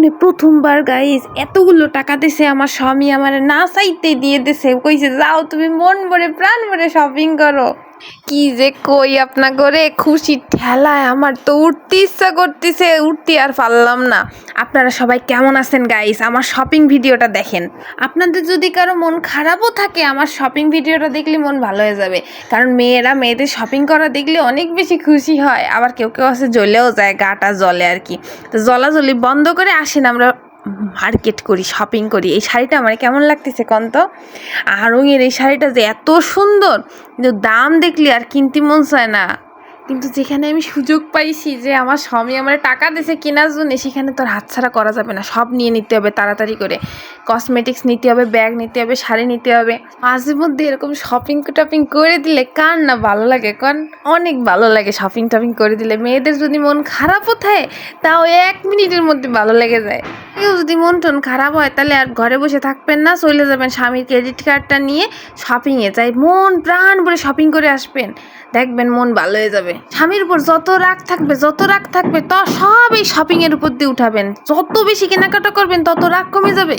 জীবনে প্রথমবার গাইস এতগুলো টাকা দিছে আমার স্বামী, আমার না চাইতে দিয়ে দিছে, কইছে যাও তুমি মন ভরে প্রাণ ভরে শপিং করো। কি যে কই আপনা করে খুশির ঠেলায় আমার তো উঠতে ইচ্ছা করতেছে, উঠতে আর পারলাম না। আপনারা সবাই কেমন আছেন গাইস? আমার শপিং ভিডিওটা দেখেন। আপনাদের যদি কারো মন খারাপও থাকে, আমার শপিং ভিডিওটা দেখলে মন ভালো হয়ে যাবে। কারণ মেয়েরা মেয়েদের শপিং করা দেখলে অনেক বেশি খুশি হয়, আবার কেউ কেউ আছে জ্বলেও যায়, গাটা জ্বলে আর কি। তো জ্বলাজ্বলি বন্ধ করে আসেন আমরা মার্কেট করি, শপিং করি। এই শাড়িটা আমার কেমন লাগতেছে কন তো? আড়ংয়ের এই শাড়িটা যে এত সুন্দর, কিন্তু দাম দেখলে আর কিনতে মন চায় না। কিন্তু যেখানে আমি সুযোগ পাইছি যে আমার স্বামী আমার টাকা দিয়েছে কেনার জন্য, সেখানে তো আর হাতছাড়া করা যাবে না, সব নিয়ে নিতে হবে তাড়াতাড়ি করে। কসমেটিক্স নিতে হবে, ব্যাগ নিতে হবে, শাড়ি নিতে হবে। মাঝে মধ্যে এরকম শপিং টপিং করে দিলে কার না ভালো লাগে কন? অনেক ভালো লাগে শপিং টপিং করে দিলে। মেয়েদের যদি মন খারাপও থাকে তাও 1 মিনিটের মধ্যে ভালো লেগে যায়। কেউ যদি মন টন খারাপ হয় তাহলে আর ঘরে বসে থাকবেন না, চলে যাবেন স্বামীর ক্রেডিট কার্ডটা নিয়ে শপিংয়ে যাই, মন প্রাণ ভরে শপিং করে আসবেন, দেখবেন মন ভালো হয়ে যাবে। স্বামীর উপর যত রাগ থাকবে তো সব এই শপিংয়ের উপর দিয়ে উঠাবেন। যত বেশি কেনাকাটা করবেন তত রাগ কমে যাবে।